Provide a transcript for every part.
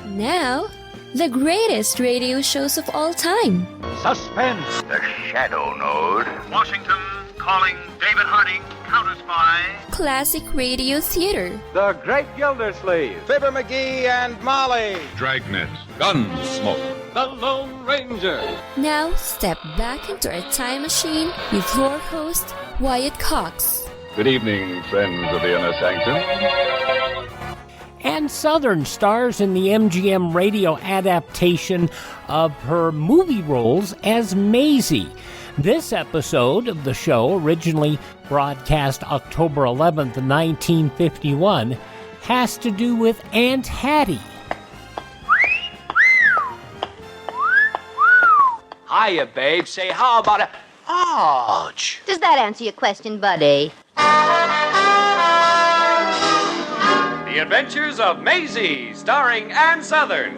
Now, the greatest radio shows of all time. Suspense. The Shadow Node. Washington calling David Harding, counter-spy. Classic radio theater. The Great Gildersleeve. Fibber McGee and Molly. Dragnet. Gunsmoke. The Lone Ranger. Now, step back into a time machine with your host, Wyatt Cox. Good evening, friends of the Inner Sanctum. Ann-Sothern stars in the MGM radio adaptation of her movie roles as Maisie. This episode of the show, originally broadcast October 11th, 1951, has to do with Aunt Hattie. Hiya, babe. Say, how about a... Ouch! Does that answer your question, buddy? The Adventures of Maisie, starring Ann-Sothern.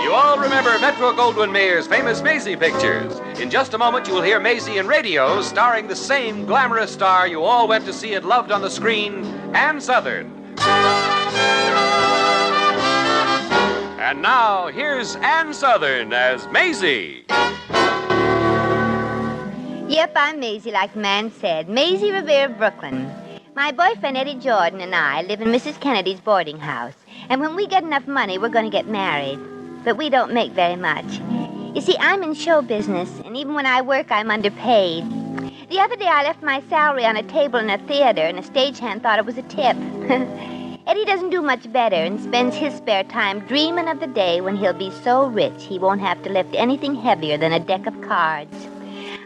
You all remember Metro-Goldwyn-Mayer's famous Maisie pictures. In just a moment, you will hear Maisie in radio, starring the same glamorous star you all went to see and loved on the screen, Ann-Sothern. And now, here's Ann-Sothern as Maisie. Yep, I'm Maisie, like the man said. Maisie Revere of Brooklyn. My boyfriend Eddie Jordan and I live in Mrs. Kennedy's boarding house. And when we get enough money, we're going to get married. But we don't make very much. You see, I'm in show business, and even when I work, I'm underpaid. The other day, I left my salary on a table in a theater, and a stagehand thought it was a tip. Eddie doesn't do much better and spends his spare time dreaming of the day when he'll be so rich he won't have to lift anything heavier than a deck of cards.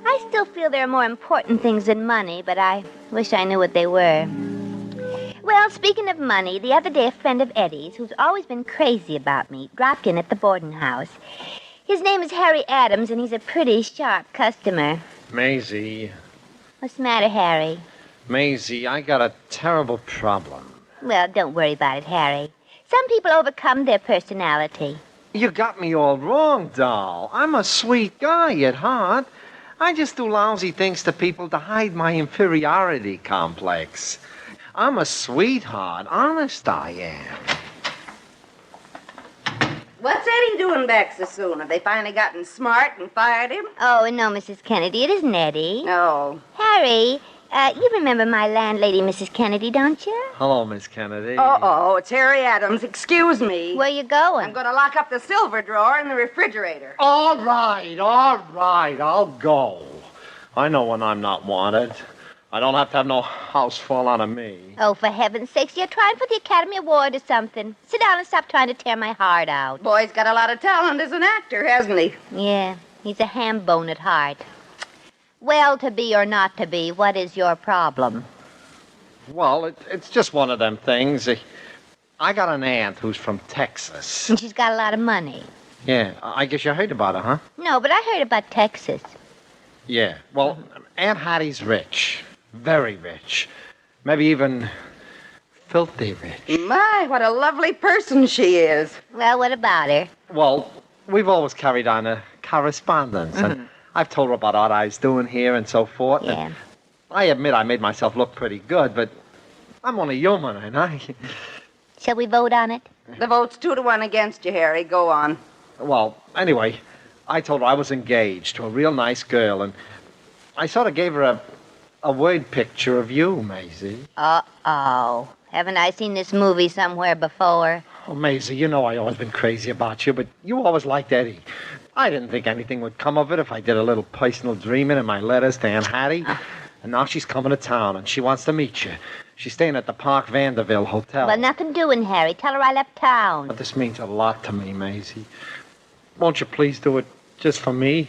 I still feel there are more important things than money, but I wish I knew what they were. Well, speaking of money, the other day a friend of Eddie's, who's always been crazy about me, dropped in at the boarding house. His name is Harry Adams, and he's a pretty sharp customer. Maisie. What's the matter, Harry? Maisie, I got a terrible problem. Well, don't worry about it, Harry. Some people overcome their personality. You got me all wrong, doll. I'm a sweet guy at heart. I just do lousy things to people to hide my inferiority complex. I'm a sweetheart. Honest, I am. What's Eddie doing back so soon? Have they finally gotten smart and fired him? Oh, no, Mrs. Kennedy, it isn't Eddie. No. Harry, you remember my landlady, Mrs. Kennedy, don't you? Hello, Miss Kennedy. Uh-oh, it's Harry Adams. Excuse me. Where you going? I'm going to lock up the silver drawer in the refrigerator. All right, I'll go. I know when I'm not wanted. I don't have to have no house fall out of me. Oh, for heaven's sakes, you're trying for the Academy Award or something. Sit down and stop trying to tear my heart out. Boy's got a lot of talent as an actor, hasn't he? Yeah, he's a ham bone at heart. Well, to be or not to be, what is your problem? Well, it's just one of them things. I got an aunt who's from Texas. And she's got a lot of money. Yeah, I guess you heard about her, huh? No, but I heard about Texas. Yeah, well, Aunt Hattie's rich. Very rich. Maybe even filthy rich. My, what a lovely person she is. Well, what about her? Well, we've always carried on a correspondence, and I've told her about what I was doing here and so forth. Yeah. And I admit I made myself look pretty good, but I'm only human, ain't I? Shall we vote on it? The vote's 2-1 against you, Harry. Go on. Well, anyway, I told her I was engaged to a real nice girl, and I sort of gave her a word picture of you, Maisie. Uh-oh. Haven't I seen this movie somewhere before? Oh, Maisie, you know I always been crazy about you, but you always liked Eddie. I didn't think anything would come of it if I did a little personal dreaming in my letters to Aunt Hattie. And now she's coming to town, and she wants to meet you. She's staying at the Park Vanderbilt Hotel. Well, nothing doing, Harry. Tell her I left town. But this means a lot to me, Maisie. Won't you please do it just for me?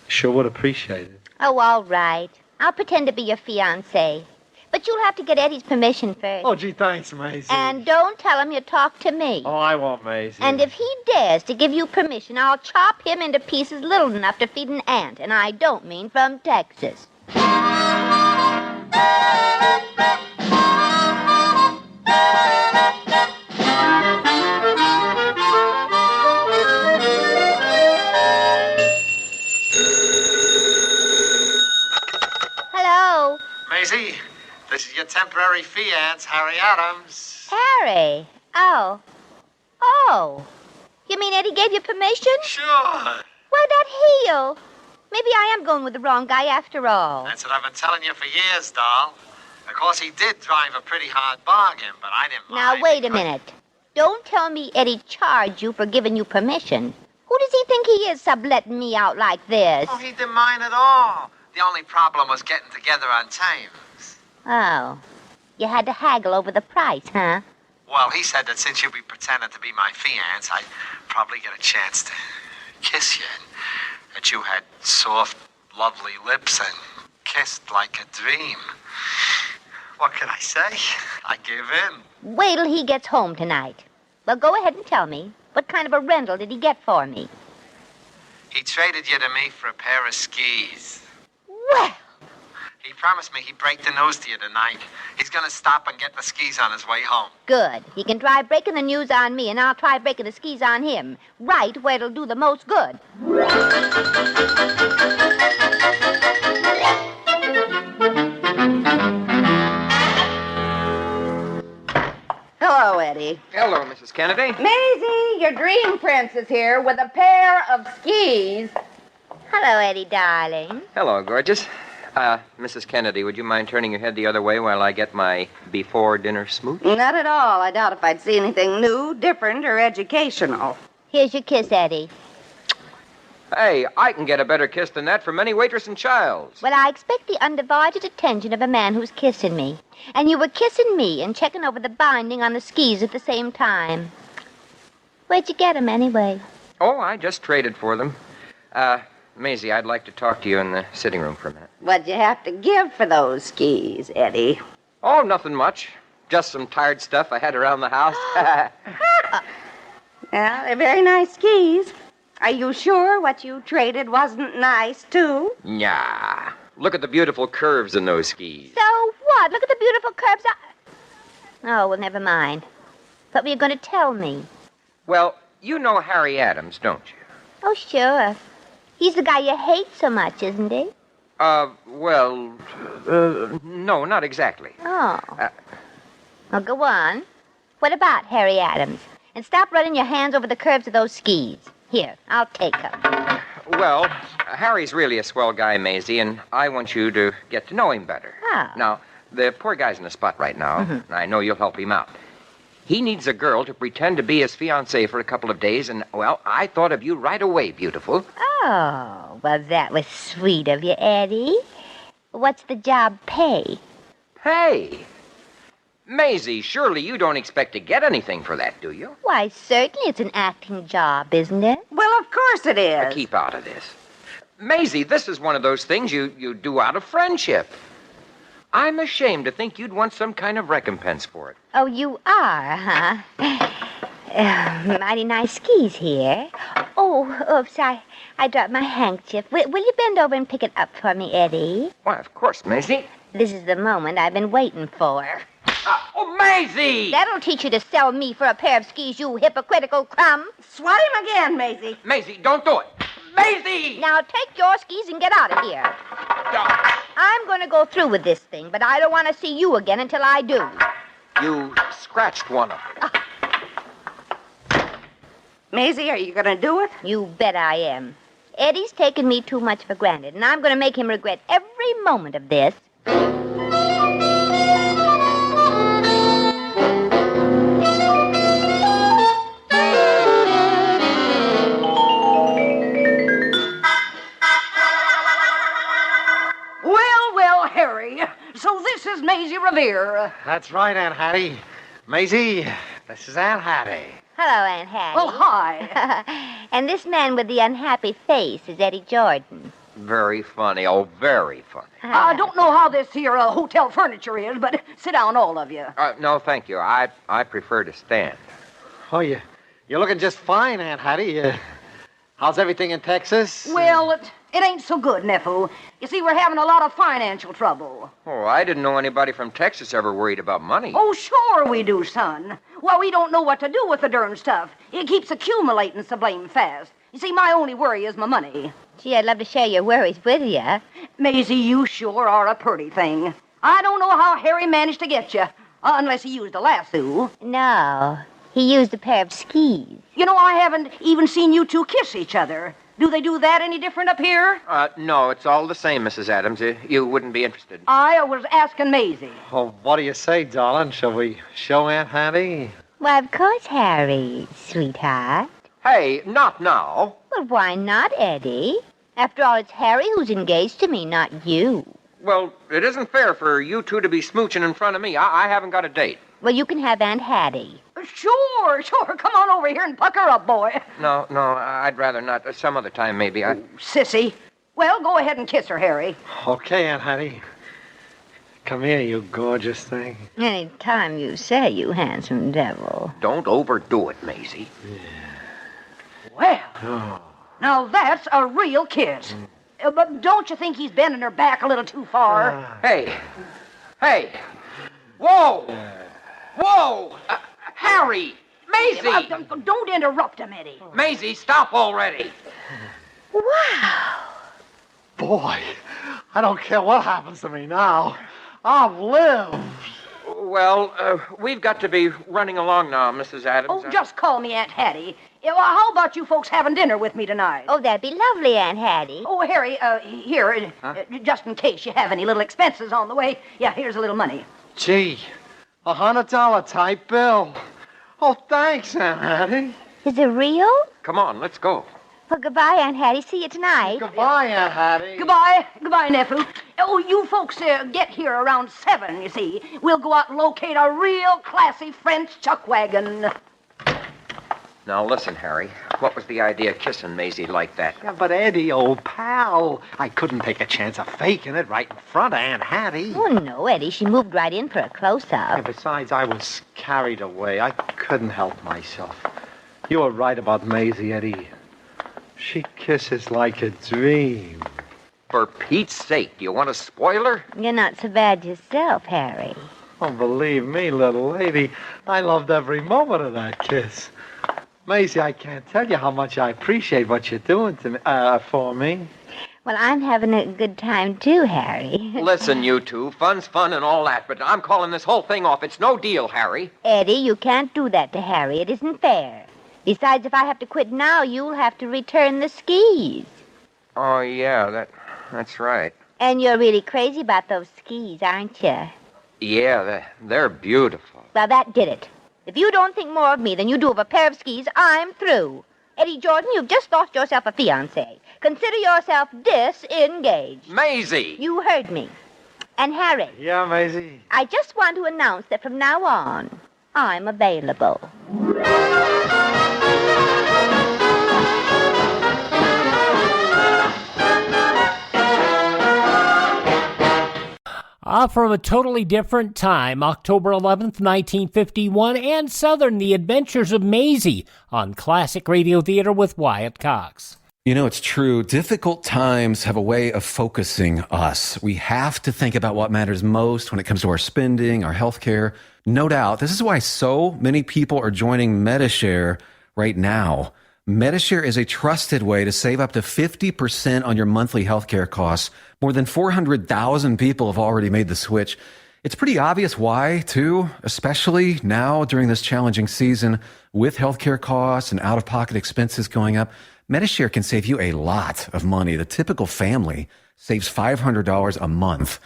Sure would appreciate it. Oh, all right. I'll pretend to be your fiancé. But you'll have to get Eddie's permission first. Oh, gee, thanks, Maisie. And don't tell him you talked to me. Oh, I won't, Maisie. And if he dares to give you permission, I'll chop him into pieces little enough to feed an ant. And I don't mean from Texas. temporary fiance, Harry Adams. Harry? Oh. Oh. You mean Eddie gave you permission? Sure. Why, that heel. Maybe I am going with the wrong guy after all. That's what I've been telling you for years, doll. Of course, he did drive a pretty hard bargain, but I didn't mind. Now, wait a minute. Don't tell me Eddie charged you for giving you permission. Who does he think he is subletting me out like this? Oh, he didn't mind at all. The only problem was getting together on terms. Oh. You had to haggle over the price, huh? Well, he said that since you'd be pretending to be my fiance, I'd probably get a chance to kiss you. And that you had soft, lovely lips and kissed like a dream. What can I say? I give in. Wait till he gets home tonight. Well, go ahead and tell me. What kind of a rental did he get for me? He traded you to me for a pair of skis. Well! He promised me he'd break the news to you tonight. He's gonna stop and get the skis on his way home. Good. He can try breaking the news on me, and I'll try breaking the skis on him. Right where it'll do the most good. Hello, Eddie. Hello, Mrs. Kennedy. Maisie, your dream prince is here with a pair of skis. Hello, Eddie, darling. Hello, gorgeous. Mrs. Kennedy, would you mind turning your head the other way while I get my before-dinner smooch? Not at all. I doubt if I'd see anything new, different, or educational. Here's your kiss, Eddie. Hey, I can get a better kiss than that from any waitress in Childs. Well, I expect the undivided attention of a man who's kissing me. And you were kissing me and checking over the binding on the skis at the same time. Where'd you get 'em, anyway? Oh, I just traded for them. Maisie, I'd like to talk to you in the sitting room for a minute. What'd you have to give for those skis, Eddie? Oh, nothing much. Just some tired stuff I had around the house. Well, they're very nice skis. Are you sure what you traded wasn't nice, too? Nah. Look at the beautiful curves in those skis. So what? Look at the beautiful curves. Oh, well, never mind. What were you going to tell me? Well, you know Harry Adams, don't you? Oh, sure. He's the guy you hate so much, isn't he? No, not exactly. Oh. Well, go on. What about Harry Adams? And stop running your hands over the curves of those skis. Here, I'll take them. Well, Harry's really a swell guy, Maisie, and I want you to get to know him better. Oh. Now, the poor guy's in a spot right now, and I know you'll help him out. He needs a girl to pretend to be his fiancée for a couple of days, and, well, I thought of you right away, beautiful. Oh, well, that was sweet of you, Eddie. What's the job pay? Pay? Maisie, surely you don't expect to get anything for that, do you? Why, certainly it's an acting job, isn't it? Well, of course it is. Keep out of this. Maisie, this is one of those things you do out of friendship. I'm ashamed to think you'd want some kind of recompense for it. Oh, you are, huh? Mighty nice skis here. Oh, oops, I dropped my handkerchief. Will you bend over and pick it up for me, Eddie? Why, of course, Maisie. This is the moment I've been waiting for. Oh, Maisie! That'll teach you to sell me for a pair of skis, you hypocritical crumb. Swat him again, Maisie. Maisie, don't do it. Maisie! Now take your skis and get out of here. I'm going to go through with this thing, but I don't want to see you again until I do. You scratched one of them. Maisie, are you going to do it? You bet I am. Eddie's taken me too much for granted, and I'm going to make him regret every moment of this. Well, Harry, so this is Maisie Revere. That's right, Aunt Hattie. Maisie, this is Aunt Hattie. Hello, Aunt Hattie. Well, hi. And this man with the unhappy face is Eddie Jordan. Very funny. Oh, very funny. I don't know how this here hotel furniture is, but sit down, all of you. No, thank you. I prefer to stand. Oh, you're looking just fine, Aunt Hattie. How's everything in Texas? Well, it ain't so good, nephew. You see, we're having a lot of financial trouble. Oh, I didn't know anybody from Texas ever worried about money. Oh, sure we do, son. Well, we don't know what to do with the darn stuff. It keeps accumulating so blame fast. You see, my only worry is my money. Gee, I'd love to share your worries with you. Maisie, you sure are a pretty thing. I don't know how Harry managed to get you, unless he used a lasso. No, he used a pair of skis. You know, I haven't even seen you two kiss each other. Do they do that any different up here? No, it's all the same, Mrs. Adams. You wouldn't be interested. I was asking Maisie. Oh, what do you say, darling? Shall we show Aunt Hattie? Why, of course, Harry, sweetheart. Hey, not now. Well, why not, Eddie? After all, it's Harry who's engaged to me, not you. Well, it isn't fair for you two to be smooching in front of me. I haven't got a date. Well, you can have Aunt Hattie. Sure. Come on over here and pucker up, boy. No, I'd rather not. Some other time, maybe. Sissy. Well, go ahead and kiss her, Harry. Okay, Aunt Hattie. Come here, you gorgeous thing. Any time you say, you handsome devil. Don't overdo it, Maisie. Well, now that's a real kiss. But don't you think he's bending her back a little too far? Hey! Whoa! Harry! Maisie! Don't interrupt him, Eddie. Maisie, stop already. Wow. Boy, I don't care what happens to me now. I've lived. Well, we've got to be running along now, Mrs. Adams. Oh, just call me Aunt Hattie. Well, how about you folks having dinner with me tonight? Oh, that'd be lovely, Aunt Hattie. Oh, Harry, here, just in case you have any little expenses on the way. Yeah, here's a little money. Gee, $100 type bill. Oh, thanks, Aunt Hattie. Is it real? Come on, let's go. Well, goodbye, Aunt Hattie. See you tonight. Goodbye, Aunt Hattie. Goodbye, nephew. Oh, you folks get here around 7, you see. We'll go out and locate a real classy French chuck wagon. Now, listen, Harry. What was the idea of kissing Maisie like that? Yeah, but Eddie, old pal, I couldn't take a chance of faking it right in front of Aunt Hattie. Oh, no, Eddie. She moved right in for a close-up. And besides, I was carried away. I couldn't help myself. You were right about Maisie, Eddie. She kisses like a dream. For Pete's sake, do you want to spoil her? You're not so bad yourself, Harry. Oh, believe me, little lady, I loved every moment of that kiss. Maisie, I can't tell you how much I appreciate what you're doing to me, for me. Well, I'm having a good time, too, Harry. Listen, you two, fun's fun and all that, but I'm calling this whole thing off. It's no deal, Harry. Eddie, you can't do that to Harry. It isn't fair. Besides, if I have to quit now, you'll have to return the skis. Oh, yeah, that's right. And you're really crazy about those skis, aren't you? Yeah, they're beautiful. Well, that did it. If you don't think more of me than you do of a pair of skis, I'm through. Eddie Jordan, you've just lost yourself a fiancé. Consider yourself disengaged. Maisie! You heard me. And Harry. Yeah, Maisie? I just want to announce that from now on, I'm available. From a totally different time, October 11th, 1951, ann-sothern, The Adventures of Maisie on Classic Radio Theater with Wyatt Cox. You know, it's true. Difficult times have a way of focusing us. We have to think about what matters most when it comes to our spending, our health care. No doubt. This is why so many people are joining Medishare right now. Medishare is a trusted way to save up to 50% on your monthly healthcare costs. More than 400,000 people have already made the switch. It's pretty obvious why, too, especially now during this challenging season with healthcare costs and out-of-pocket expenses going up. Medishare can save you a lot of money. The typical family saves $500 a month.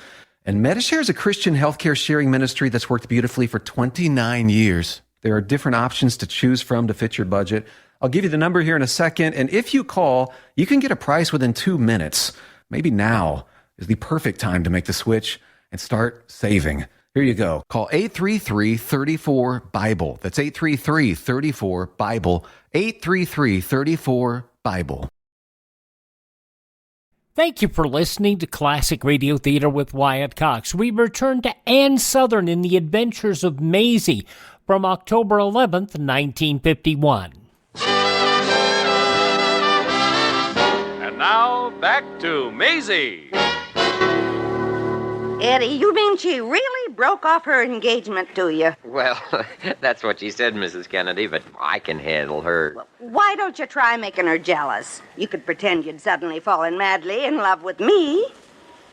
And Medishare is a Christian healthcare sharing ministry that's worked beautifully for 29 years. There are different options to choose from to fit your budget. I'll give you the number here in a second, and if you call, you can get a price within 2 minutes. Maybe now is the perfect time to make the switch and start saving. Here you go. Call 833-34-BIBLE. That's 833-34-BIBLE. 833-34-BIBLE. Thank you for listening to Classic Radio Theater with Wyatt Cox. We return to ann-sothern in The Adventures of Maisie from October 11th, 1951. And now, back to Maisie. Eddie, you mean she really broke off her engagement to you? Well, that's what she said, Mrs. Kennedy, but I can handle her. Why don't you try making her jealous? You could pretend you'd suddenly fallen madly in love with me.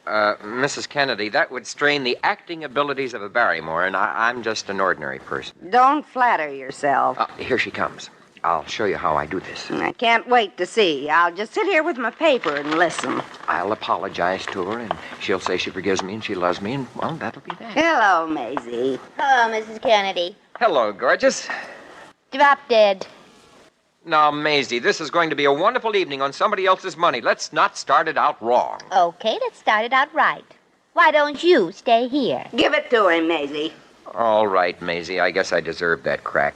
Mrs. Kennedy, that would strain the acting abilities of a Barrymore, and I'm just an ordinary person. Don't flatter yourself. Here she comes. I'll show you how I do this. I can't wait to see. I'll just sit here with my paper and listen. I'll apologize to her, and she'll say she forgives me and she loves me, and, well, that'll be that. Hello, Maisie. Hello, Mrs. Kennedy. Hello, gorgeous. Drop dead. Now, Maisie, this is going to be a wonderful evening on somebody else's money. Let's not start it out wrong. Okay, let's start it out right. Why don't you stay here? Give it to him, Maisie. All right, Maisie, I guess I deserved that crack.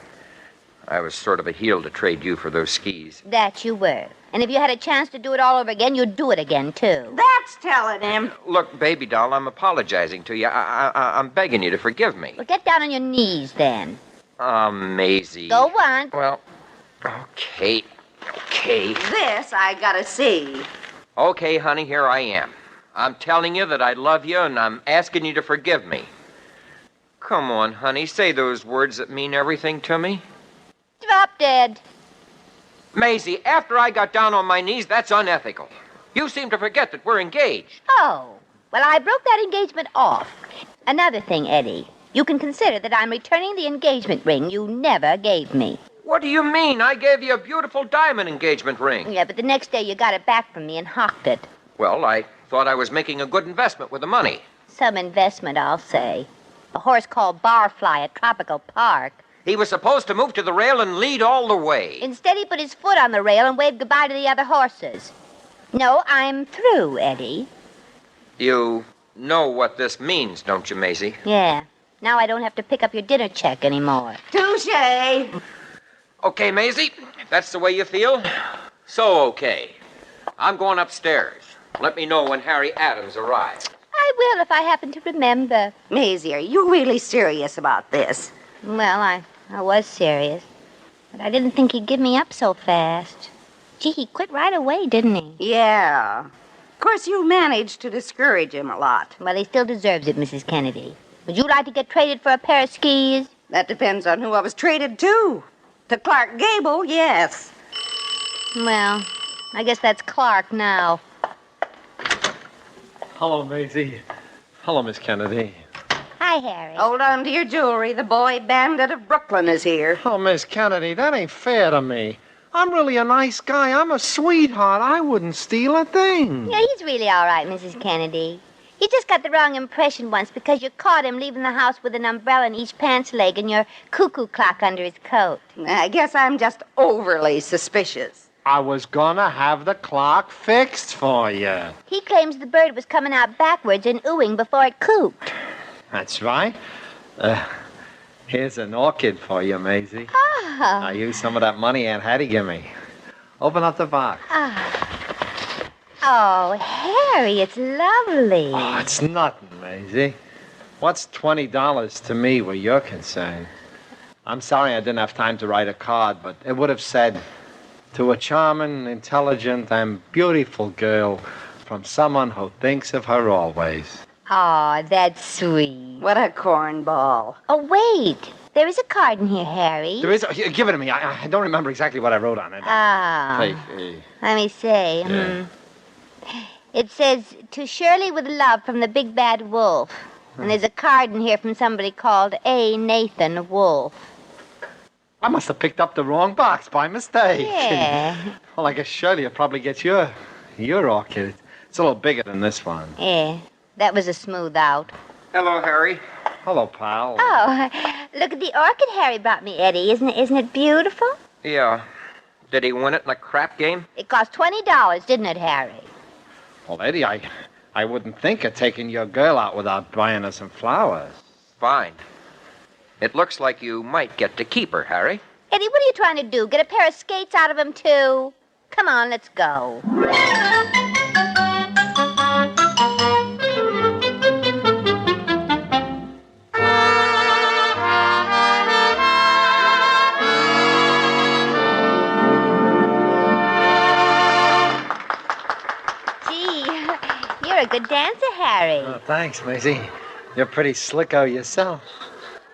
I was sort of a heel to trade you for those skis. That you were. And if you had a chance to do it all over again, you'd do it again, too. That's telling him. Look, baby doll, I'm apologizing to you. I'm begging you to forgive me. Well, get down on your knees, then. Maisie. Go on. Well, okay. This I gotta see. Okay, honey, here I am. I'm telling you that I love you, and I'm asking you to forgive me. Come on, honey, say those words that mean everything to me. Drop dead. Maisie, after I got down on my knees, that's unethical. You seem to forget that we're engaged. Oh, well, I broke that engagement off. Another thing, Eddie, you can consider that I'm returning the engagement ring you never gave me. What do you mean? I gave you a beautiful diamond engagement ring. Yeah, but the next day you got it back from me and hocked it. Well, I thought I was making a good investment with the money. Some investment, I'll say. A horse called Barfly at Tropical Park. He was supposed to move to the rail and lead all the way. Instead, he put his foot on the rail and waved goodbye to the other horses. No, I'm through, Eddie. You know what this means, don't you, Maisie? Yeah. Now I don't have to pick up your dinner check anymore. Touche. Okay, Maisie, if that's the way you feel, so okay. I'm going upstairs. Let me know when Harry Adams arrives. I will if I happen to remember. Maisie, are you really serious about this? Well, I was serious. But I didn't think he'd give me up so fast. Gee, he quit right away, didn't he? Yeah. Of course, you managed to discourage him a lot. Well, he still deserves it, Mrs. Kennedy. Would you like to get traded for a pair of skis? That depends on who I was traded to. To Clark Gable, yes. Well, I guess that's Clark now. Hello, Maisie. Hello, Miss Kennedy. Hi, Harry. Hold on to your jewelry. The boy bandit of Brooklyn is here. Oh, Miss Kennedy, that ain't fair to me. I'm really a nice guy. I'm a sweetheart. I wouldn't steal a thing. Yeah, he's really all right, Mrs. Kennedy. You just got the wrong impression once because you caught him leaving the house with an umbrella in each pants leg and your cuckoo clock under his coat. I guess I'm just overly suspicious. I was gonna have the clock fixed for you. He claims the bird was coming out backwards and oohing before it cooped. That's right. Here's an orchid for you, Maisie. Oh. I used some of that money Aunt Hattie gave me. Open up the box. Oh, Harry, it's lovely. Oh, it's nothing, Maisie. What's $20 to me where you're concerned? I'm sorry I didn't have time to write a card, but it would have said, to a charming, intelligent, and beautiful girl from someone who thinks of her always. Oh, that's sweet. What a cornball. Oh, wait. There is a card in here, Harry. There is? Here, give it to me. I don't remember exactly what I wrote on it. Let me see. Yeah. It says, to Shirley with love from the big bad wolf. And there's a card in here from somebody called A. Nathan Wolf. I must have picked up the wrong box by mistake. Yeah. Well, I guess Shirley will probably get your orchid. It's a little bigger than this one. Yeah, that was a smooth out. Hello, Harry. Hello, pal. Oh, look at the orchid Harry brought me, Eddie. Isn't it beautiful? Yeah. Did he win it in a crap game? It cost $20, didn't it, Harry? Well, Eddie, I wouldn't think of taking your girl out without buying her some flowers. Fine. It looks like you might get to keep her, Harry. Eddie, what are you trying to do? Get a pair of skates out of him, too? Come on, let's go. You're a good dancer, Harry. Oh, thanks, Maisie. You're pretty slicko yourself.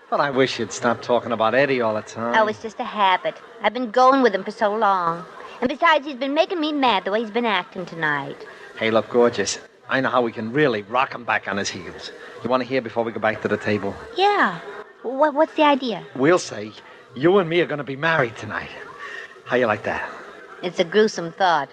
But I wish you'd stop talking about Eddie all the time. Oh, it's just a habit. I've been going with him for so long. And besides, he's been making me mad the way he's been acting tonight. Hey, look, gorgeous. I know how we can really rock him back on his heels. You want to hear before we go back to the table? Yeah. What's the idea? We'll say you and me are going to be married tonight. How you like that? It's a gruesome thought.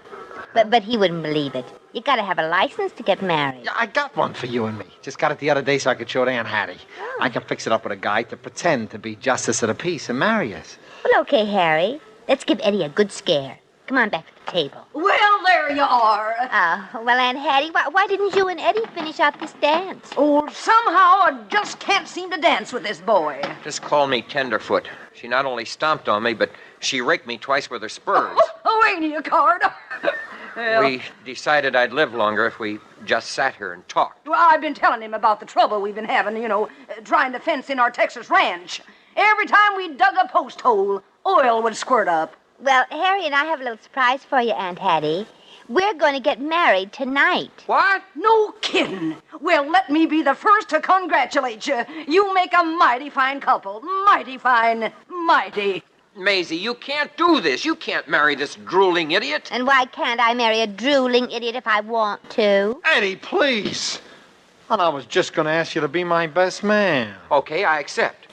But he wouldn't believe it. You gotta have a license to get married. Yeah, I got one for you and me. Just got it the other day so I could show it to Aunt Hattie. Oh. I can fix it up with a guy to pretend to be justice of the peace and marry us. Well, okay, Harry. Let's give Eddie a good scare. Come on back to the table. Well, there you are. Oh, well, Aunt Hattie, why didn't you and Eddie finish out this dance? Oh, somehow I just can't seem to dance with this boy. Just call me Tenderfoot. She not only stomped on me, but she raked me twice with her spurs. Oh, ain't he a card? Well, we decided I'd live longer if we just sat here and talked. Well, I've been telling him about the trouble we've been having, trying to fence in our Texas ranch. Every time we dug a post hole, oil would squirt up. Well, Harry and I have a little surprise for you, Aunt Hattie. We're going to get married tonight. What? No kidding. Well, let me be the first to congratulate you. You make a mighty fine couple. Mighty fine. Mighty. Maisie, you can't do this. You can't marry this drooling idiot. And why can't I marry a drooling idiot if I want to? Eddie, please. And I was just going to ask you to be my best man. Okay, I accept.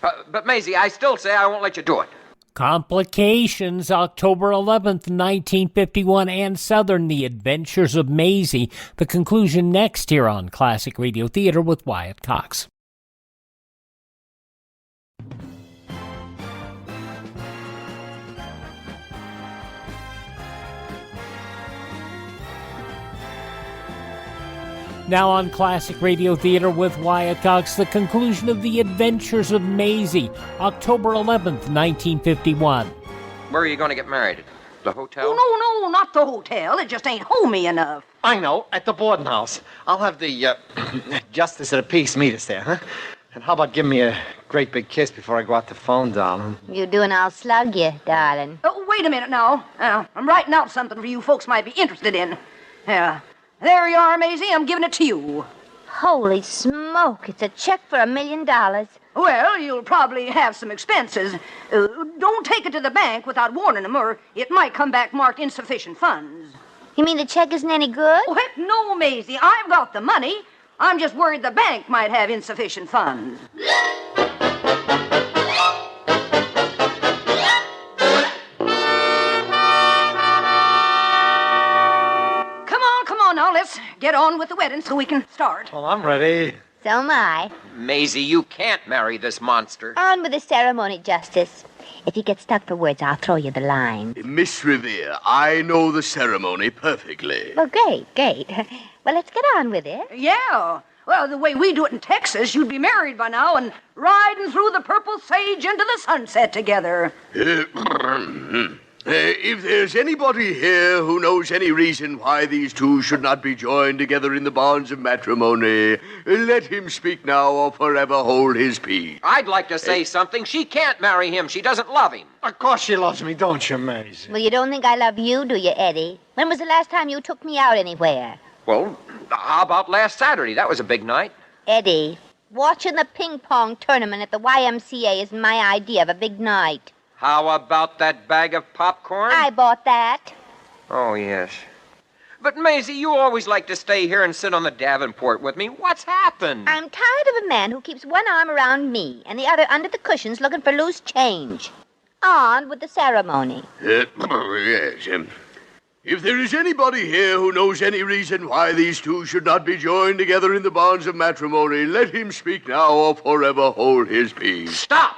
But Maisie, I still say I won't let you do it. Complications, October 11th, 1951, ann-sothern, The Adventures of Maisie. The conclusion next here on Classic Radio Theater with Wyatt Cox. Now on Classic Radio Theater with Wyatt Cox, the conclusion of The Adventures of Maisie, October 11th, 1951. Where are you going to get married? The hotel? Oh, no, not the hotel. It just ain't homey enough. I know, at the boarding house. I'll have the justice of the peace meet us there, huh? And how about giving me a great big kiss before I go out the phone, darling? You do and I'll slug you, darling. Oh, wait a minute now. I'm writing out something for you folks might be interested in. There you are, Maisie. I'm giving it to you. Holy smoke. It's a check for $1 million. Well, you'll probably have some expenses. Don't take it to the bank without warning them, or it might come back marked insufficient funds. You mean the check isn't any good? Oh, heck no, Maisie. I've got the money. I'm just worried the bank might have insufficient funds. Now let's get on with the wedding so we can start. Well, I'm ready. So am I. Maisie, you can't marry this monster. On with the ceremony, Justice. If you get stuck for words, I'll throw you the line. Miss Revere, I know the ceremony perfectly. Well, great. Well, let's get on with it. Yeah. Well, the way we do it in Texas, you'd be married by now and riding through the purple sage into the sunset together. If there's anybody here who knows any reason why these two should not be joined together in the bonds of matrimony, let him speak now or forever hold his peace. I'd like to say something. She can't marry him. She doesn't love him. Of course she loves me, don't you, Maisie? Well, you don't think I love you, do you, Eddie? When was the last time you took me out anywhere? Well, how about last Saturday? That was a big night. Eddie, watching the ping-pong tournament at the YMCA isn't my idea of a big night. How about that bag of popcorn? I bought that. Oh, yes. But, Maisie, you always like to stay here and sit on the Davenport with me. What's happened? I'm tired of a man who keeps one arm around me and the other under the cushions looking for loose change. On with the ceremony. Yes. If there is anybody here who knows any reason why these two should not be joined together in the bonds of matrimony, let him speak now or forever hold his peace. Stop!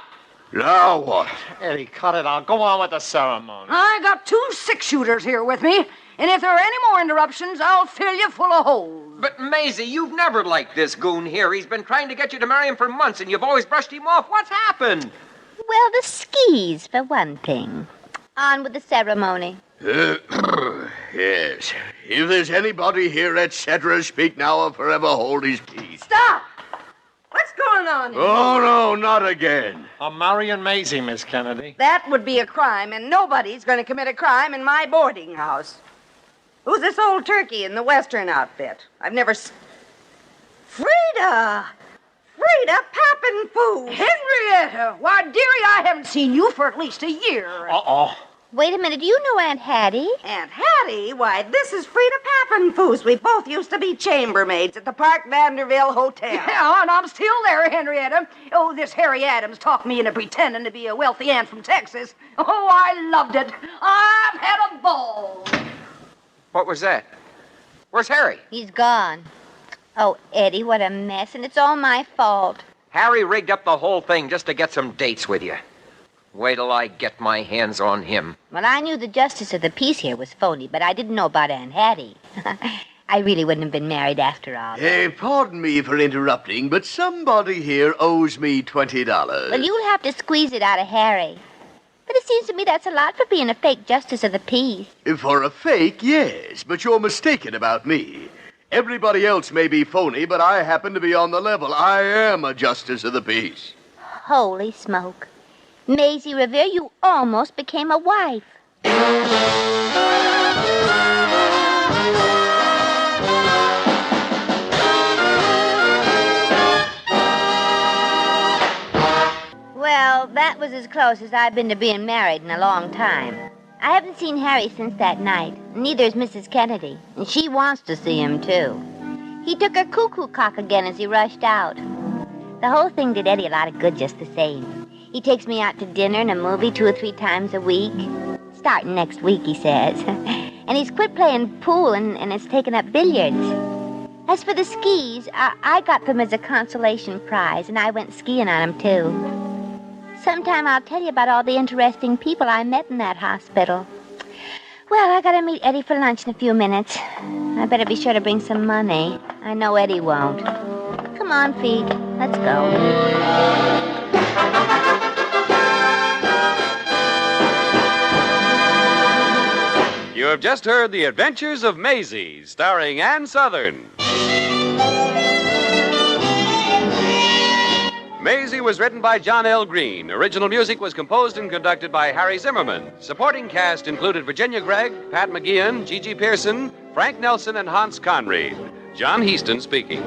Now what? Eddie, cut it out. Go on with the ceremony. I got 2 6-shooters here with me, and if there are any more interruptions, I'll fill you full of holes. But, Maisie, you've never liked this goon here. He's been trying to get you to marry him for months, and you've always brushed him off. What's happened? Well, the skis, for one thing. On with the ceremony. Yes. If there's anybody here, etc., speak now or forever hold his peace. Stop! What's going on here? Oh, no, not again. I'm marrying Maisie, Miss Kennedy. That would be a crime, and nobody's going to commit a crime in my boarding house. Who's this old turkey in the Western outfit? I've never... Frida! Pappin' Foo! Henrietta! Why, dearie, I haven't seen you for at least a year. Uh-oh. Wait a minute, do you know Aunt Hattie? Aunt Hattie? Why, this is Frida Pappenfuss. We both used to be chambermaids at the Park Vanderbilt Hotel. Yeah, and I'm still there, Henrietta. Oh, this Harry Adams talked me into pretending to be a wealthy aunt from Texas. Oh, I loved it. I've had a ball. What was that? Where's Harry? He's gone. Oh, Eddie, what a mess, and it's all my fault. Harry rigged up the whole thing just to get some dates with you. Wait till I get my hands on him. Well, I knew the justice of the peace here was phony, but I didn't know about Aunt Hattie. I really wouldn't have been married after all. Pardon me for interrupting, but somebody here owes me $20. Well, you'll have to squeeze it out of Harry. But it seems to me that's a lot for being a fake justice of the peace. For a fake, yes, but you're mistaken about me. Everybody else may be phony, but I happen to be on the level. I am a justice of the peace. Holy smoke. Maisie Revere, you almost became a wife. Well, that was as close as I've been to being married in a long time. I haven't seen Harry since that night. Neither has Mrs. Kennedy. And she wants to see him, too. He took her cuckoo cock again as he rushed out. The whole thing did Eddie a lot of good just the same. He takes me out to dinner and a movie 2 or 3 times a week. Starting next week, he says. And he's quit playing pool and has taken up billiards. As for the skis, I got them as a consolation prize, and I went skiing on them, too. Sometime I'll tell you about all the interesting people I met in that hospital. Well, I gotta meet Eddie for lunch in a few minutes. I better be sure to bring some money. I know Eddie won't. Come on, Feet. Let's go. You have just heard The Adventures of Maisie, starring Ann-Sothern. Maisie was written by John L. Green. Original music was composed and conducted by Harry Zimmerman. Supporting cast included Virginia Gregg, Pat McGeehan, Gigi Pearson, Frank Nelson, and Hans Conried. John Heaston speaking.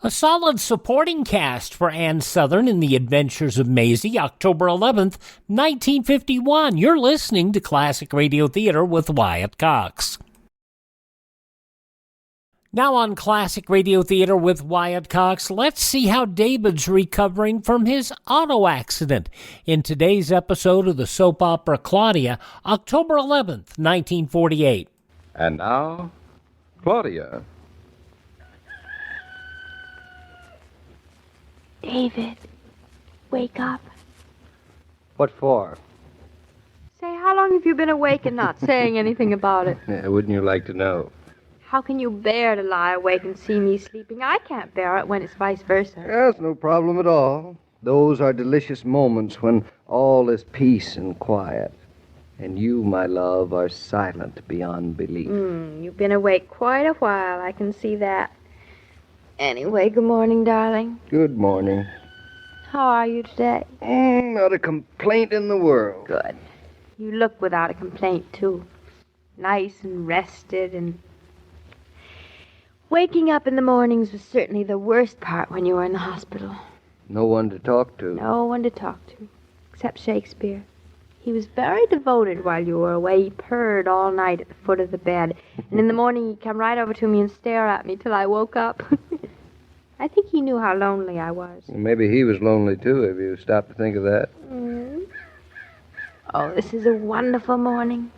A solid supporting cast for Ann-Sothern in The Adventures of Maisie, October 11th, 1951. You're listening to Classic Radio Theater with Wyatt Cox. Now on Classic Radio Theater with Wyatt Cox, let's see how David's recovering from his auto accident in today's episode of the soap opera Claudia, October 11th, 1948. And now, Claudia. David, wake up. What for? Say, how long have you been awake and not saying anything about it? Yeah, wouldn't you like to know? How can you bear to lie awake and see me sleeping? I can't bear it when it's vice versa. That's no problem at all. Those are delicious moments when all is peace and quiet. And you, my love, are silent beyond belief. You've been awake quite a while, I can see that. Anyway, good morning, darling. Good morning. How are you today? Not a complaint in the world. Good. You look without a complaint, too. Nice and rested and... Waking up in the mornings was certainly the worst part when you were in the hospital. No one to talk to. No one to talk to, except Shakespeare. He was very devoted while you were away. He purred all night at the foot of the bed. And in the morning he'd come right over to me and stare at me till I woke up. I think he knew how lonely I was. Well, maybe he was lonely, too, if you stopped to think of that. Oh, this is a wonderful morning.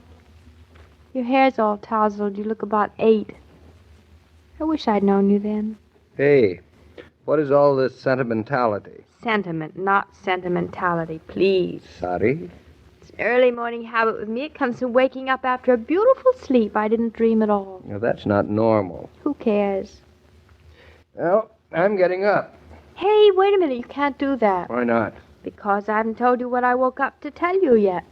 Your hair's all tousled. You look about 8. I wish I'd known you then. Hey, what is all this sentimentality? Sentiment, not sentimentality, please. Sorry? It's an early morning habit with me. It comes from waking up after a beautiful sleep. I didn't dream at all. Now, that's not normal. Who cares? Well, I'm getting up. Hey, wait a minute. You can't do that. Why not? Because I haven't told you what I woke up to tell you yet.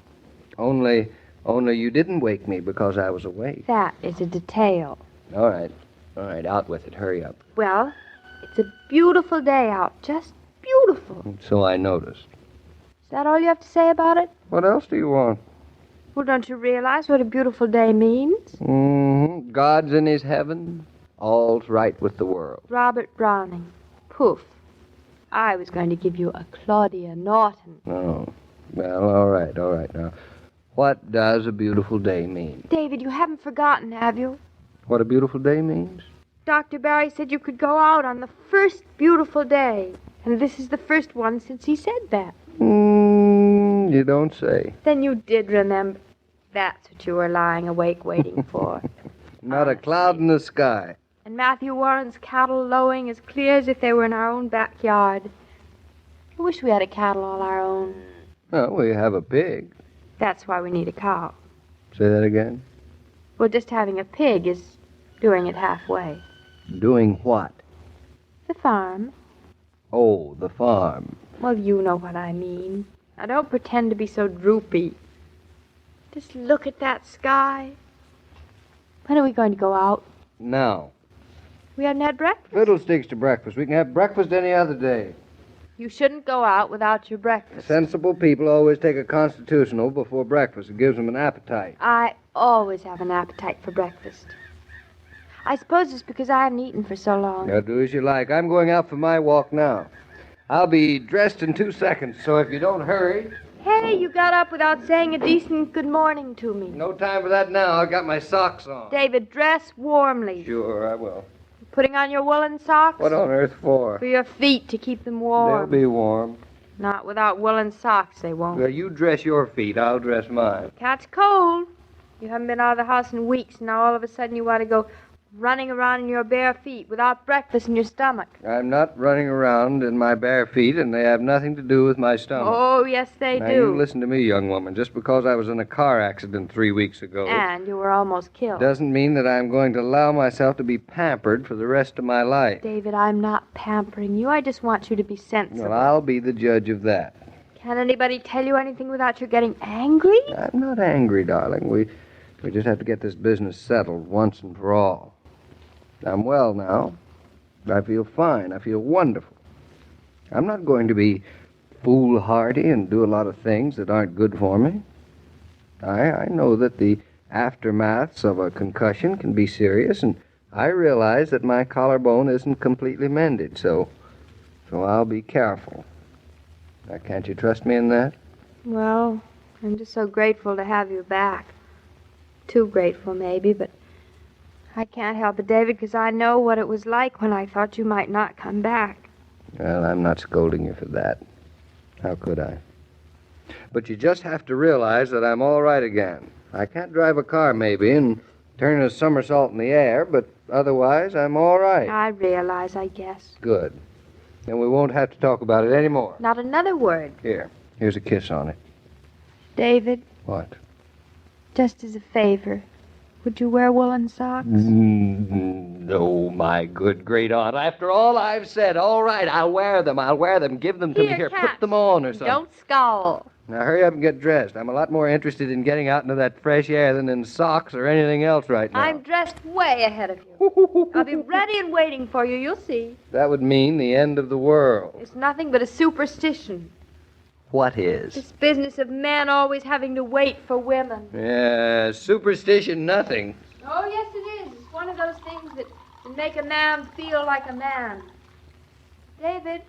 Only you didn't wake me because I was awake. That is a detail. All right, out with it. Hurry up. Well, it's a beautiful day out. Just beautiful. So I noticed. Is that all you have to say about it? What else do you want? Well, don't you realize what a beautiful day means? Mm-hmm. God's in his heaven. All's right with the world. Robert Browning. Poof. I was going to give you a Claudia Norton. Oh. Well, all right. Now, what does a beautiful day mean? David, you haven't forgotten, have you? What a beautiful day means? Dr. Barry said you could go out on the first beautiful day. And this is the first one since he said that. You don't say. Then you did remember. That's what you were lying awake waiting for. Not a cloud in the sky. And Matthew Warren's cattle lowing as clear as if they were in our own backyard. I wish we had a cattle all our own. Well, we have a pig. That's why we need a cow. Say that again. Well, just having a pig is doing it halfway. Doing what? The farm. Oh, the farm. Well, you know what I mean. Now, don't pretend to be so droopy. Just look at that sky. When are we going to go out? Now. We haven't had breakfast. Fiddlesticks to breakfast. We can have breakfast any other day. You shouldn't go out without your breakfast. Sensible people always take a constitutional before breakfast. It gives them an appetite. I always have an appetite for breakfast. I suppose it's because I haven't eaten for so long. Now, do as you like. I'm going out for my walk now. I'll be dressed in 2 seconds, so if you don't hurry... Hey, you got up without saying a decent good morning to me. No time for that now. I've got my socks on. David, dress warmly. Sure, I will. Putting on your woolen socks? What on earth for? For your feet, to keep them warm. They'll be warm. Not without woolen socks, they won't. Well, you dress your feet. I'll dress mine. Cat's cold. You haven't been out of the house in weeks, and now all of a sudden you want to go running around in your bare feet without breakfast in your stomach. I'm not running around in my bare feet, and they have nothing to do with my stomach. Oh, yes, they now, do. You listen to me, young woman. Just because I was in a car accident 3 weeks ago... And you were almost killed. ...doesn't mean that I'm going to allow myself to be pampered for the rest of my life. David, I'm not pampering you. I just want you to be sensible. Well, I'll be the judge of that. Can't anybody tell you anything without your getting angry? I'm not angry, darling. We just have to get this business settled once and for all. I'm well now. I feel fine. I feel wonderful. I'm not going to be foolhardy and do a lot of things that aren't good for me. I know that the aftermaths of a concussion can be serious, and I realize that my collarbone isn't completely mended, so I'll be careful. Now, can't you trust me in that? Well, I'm just so grateful to have you back. Too grateful, maybe, but I can't help it, David, because I know what it was like when I thought you might not come back. Well, I'm not scolding you for that. How could I? But you just have to realize that I'm all right again. I can't drive a car, maybe, and turn a somersault in the air, but otherwise I'm all right. I realize, I guess. Good. Then we won't have to talk about it anymore. Not another word. Here's a kiss on it. David. What? Just as a favor. Would you wear woolen socks? No, my good great aunt. After all I've said, all right, I'll wear them. Give them to me. Here, Cat. put them on or something. Don't scowl. Now, hurry up and get dressed. I'm a lot more interested in getting out into that fresh air than in socks or anything else right now. I'm dressed way ahead of you. I'll be ready and waiting for you. You'll see. That would mean the end of the world. It's nothing but a superstition. What is? This business of men always having to wait for women. Yeah, superstition nothing. Oh, yes, it is. It's one of those things that can make a man feel like a man. David,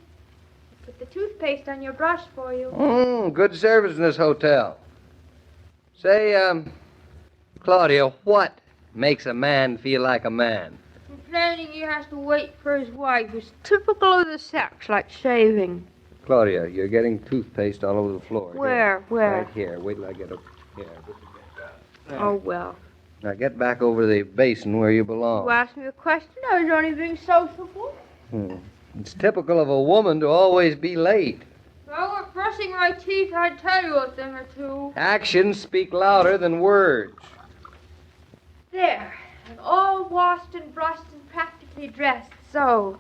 put the toothpaste on your brush for you. Good service in this hotel. Say, Claudia, what makes a man feel like a man? Complaining he has to wait for his wife is typical of the sex, like shaving. Claudia, you're getting toothpaste all over the floor. Where? Right here. Wait till I get up here. Oh, well. Now get back over the basin where you belong. You asked me a question. I was only being sociable. It's typical of a woman to always be late. If I were brushing my teeth, I'd tell you a thing or two. Actions speak louder than words. There. I'm all washed and brushed and practically dressed. So,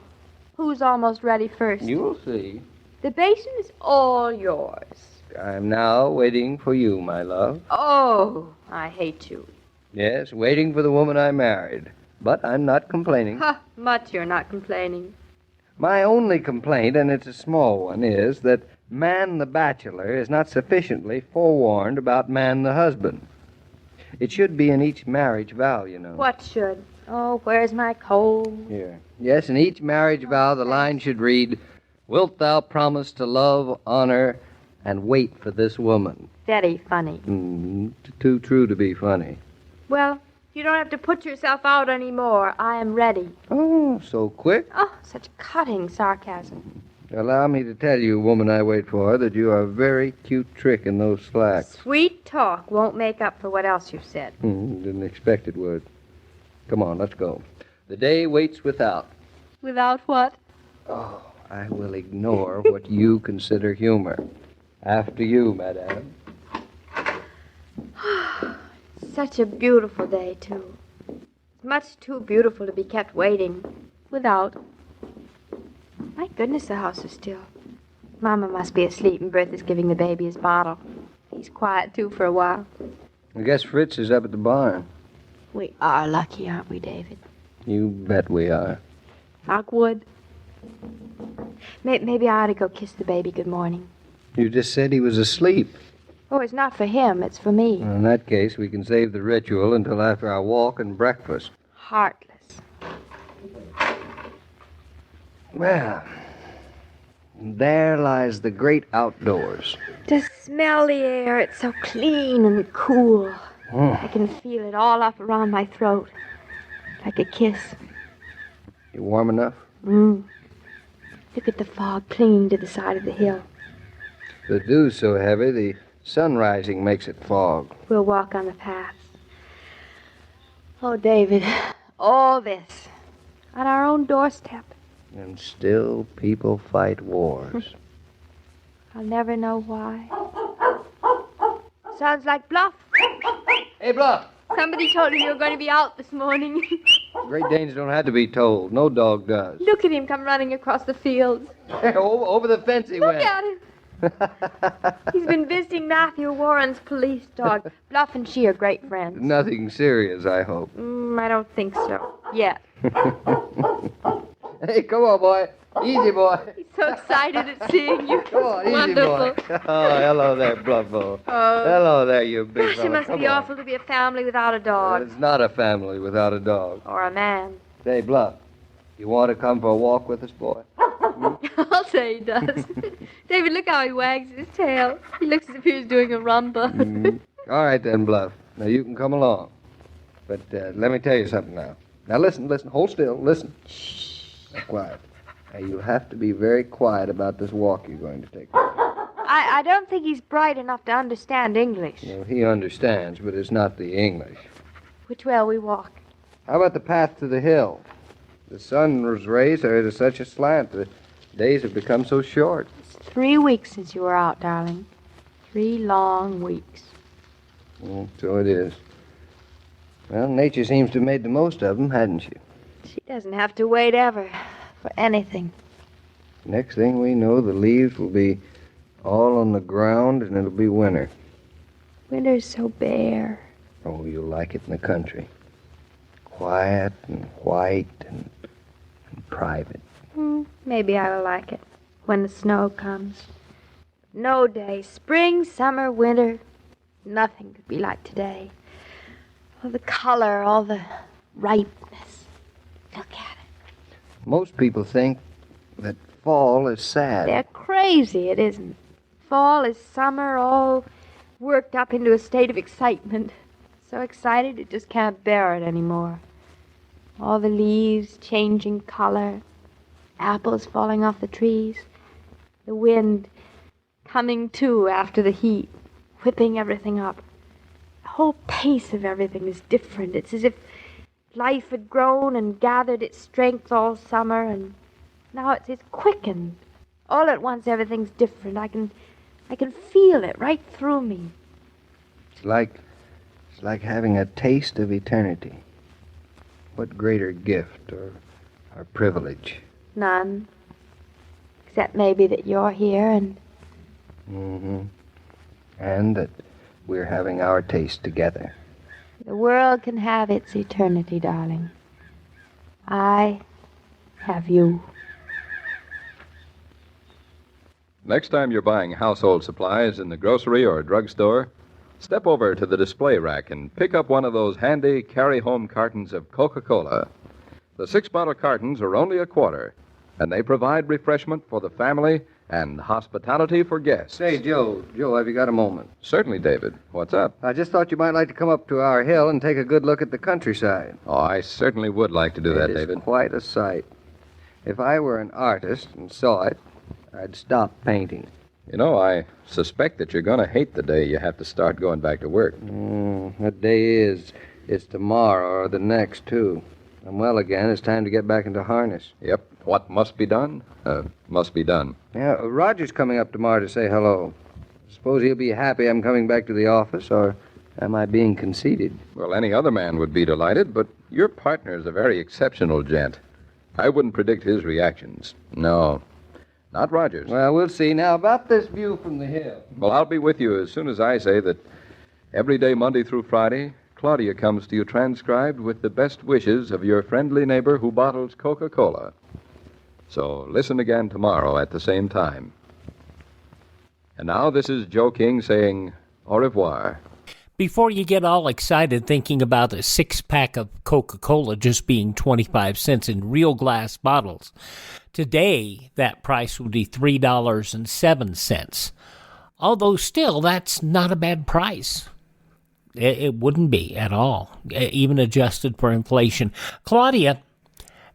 who's almost ready first? You'll see. The basin is all yours. I'm now waiting for you, my love. Oh, I hate you. Yes, waiting for the woman I married. But I'm not complaining. Ha, much you're not complaining. My only complaint, and it's a small one, is that man the bachelor is not sufficiently forewarned about man the husband. It should be in each marriage vow, you know. What should? Oh, where's my coal? Here. Yes, in each marriage vow, the line should read, "Wilt thou promise to love, honor, and wait for this woman. Steady funny. Too true to be funny. Well, you don't have to put yourself out anymore. I am ready. Oh, so quick? Oh, such cutting sarcasm. Allow me to tell you, woman I wait for, that you are a very cute trick in those slacks. Sweet talk won't make up for what else you've said. Didn't expect it would. Come on, let's go. The day waits without. Without what? Oh, I will ignore what you consider humor. After you, madame. Such a beautiful day, too. Much too beautiful to be kept waiting. Without. My goodness, the house is still. Mama must be asleep and Bertha's giving the baby his bottle. He's quiet, too, for a while. I guess Fritz is up at the barn. We are lucky, aren't we, David? You bet we are. Knock wood. Maybe I ought to go kiss the baby good morning. You just said he was asleep. Oh, it's not for him, it's for me. Well, in that case, we can save the ritual until after our walk and breakfast. Heartless. Well, there lies the great outdoors. Just smell the air. It's so clean and cool. I can feel it all up around my throat. Like a kiss. You warm enough? Look at the fog clinging to the side of the hill. The dew's so heavy, the sun rising makes it fog. We'll walk on the paths. Oh, David, all this on our own doorstep. And still people fight wars. I'll never know why. Sounds like Bluff. Hey, Bluff! Somebody told him you were going to be out this morning. Great Danes don't have to be told. No dog does. Look at him come running across the fields. Over the fence he went. Look at him. He's been visiting Matthew Warren's police dog. Bluff and she are great friends. Nothing serious, I hope. I don't think so. Yet. Hey, come on, boy. Easy, boy. He's so excited at seeing you. Come on, easy, Wonderful. boy. Oh, hello there, Bluffo. Hello there, you big Gosh, fella. it must Come be on. awful to be a family without a dog. It's not a family without a dog. Or a man. Say, Bluff, you want to come for a walk with us, boy? I'll say he does. David, look how he wags his tail. He looks as if he was doing a rumba. All right, then, Bluff. Now, you can come along. But let me tell you something now. Now, listen. Hold still. Listen. Shh. Now, quiet. Now, you'll have to be very quiet about this walk you're going to take. I don't think he's bright enough to understand English. Well, he understands, but it's not the English. Which way will we walk? How about the path to the hill? The sun's rays are at such a slant. The days have become so short. It's 3 weeks since you were out, darling. 3 long weeks. So it is. Well, nature seems to have made the most of them, hadn't she? She doesn't have to wait ever for anything. Next thing we know, the leaves will be all on the ground, and it'll be winter. Winter's so bare. Oh, you'll like it in the country. Quiet and white and private. Maybe I will like it when the snow comes. No day, spring, summer, winter, nothing could be like today. All the color, all the ripeness. Look at it. Most people think that fall is sad. They're crazy, it isn't. Fall is summer, all worked up into a state of excitement. So excited it just can't bear it anymore. All the leaves changing color, apples falling off the trees, the wind coming to after the heat, whipping everything up. The whole pace of everything is different. It's as if life had grown and gathered its strength all summer, and now it's quickened. All at once everything's different. I can feel it right through me. It's like having a taste of eternity. What greater gift or privilege? None. Except maybe that you're here and... And that we're having our taste together. The world can have its eternity, darling. I have you. Next time you're buying household supplies in the grocery or drugstore, step over to the display rack and pick up one of those handy carry-home cartons of Coca-Cola. The 6-bottle cartons are only $0.25, and they provide refreshment for the family and hospitality for guests. Say, Joe, have you got a moment? Certainly, David. What's up? I just thought you might like to come up to our hill and take a good look at the countryside. Oh, I certainly would like to do that, David. It's quite a sight. If I were an artist and saw it, I'd stop painting. You know, I suspect that you're going to hate the day you have to start going back to work. That day is. It's tomorrow or the next, too. I'm well again. It's time to get back into harness. Yep. What must be done, must be done. Yeah, Roger's coming up tomorrow to say hello. Suppose he'll be happy I'm coming back to the office, or am I being conceited? Well, any other man would be delighted, but your partner's a very exceptional gent. I wouldn't predict his reactions. No, not Roger's. Well, we'll see. Now, about this view from the hill. Well, I'll be with you as soon as I say that every day, Monday through Friday, Claudia comes to you transcribed with the best wishes of your friendly neighbor who bottles Coca-Cola. So listen again tomorrow at the same time. And now this is Joe King saying au revoir. Before you get all excited thinking about a six-pack of Coca-Cola just being 25 cents in real glass bottles, today that price would be $3.07. Although still, that's not a bad price. It wouldn't be at all, even adjusted for inflation. Claudia,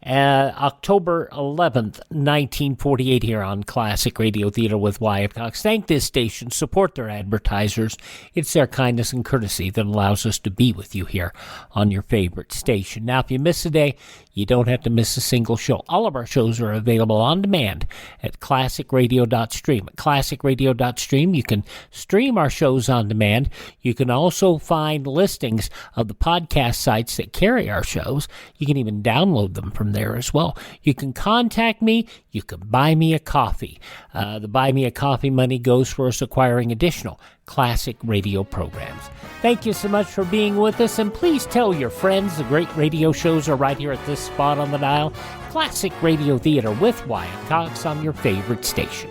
October 11th, 1948, here on Classic Radio Theater with Wyatt Cox. Thank this station. Support their advertisers. It's their kindness and courtesy that allows us to be with you here on your favorite station. Now, if you miss a day, you don't have to miss a single show. All of our shows are available on demand at classicradio.stream. At classicradio.stream, you can stream our shows on demand. You can also find listings of the podcast sites that carry our shows. You can even download them from there as well. You can contact me. You can buy me a coffee. The Buy Me a Coffee money goes for us acquiring additional classic radio programs. Thank you so much for being with us, and please tell your friends the great radio shows are right here at this spot on the dial. Classic Radio Theater with Wyatt Cox on your favorite station.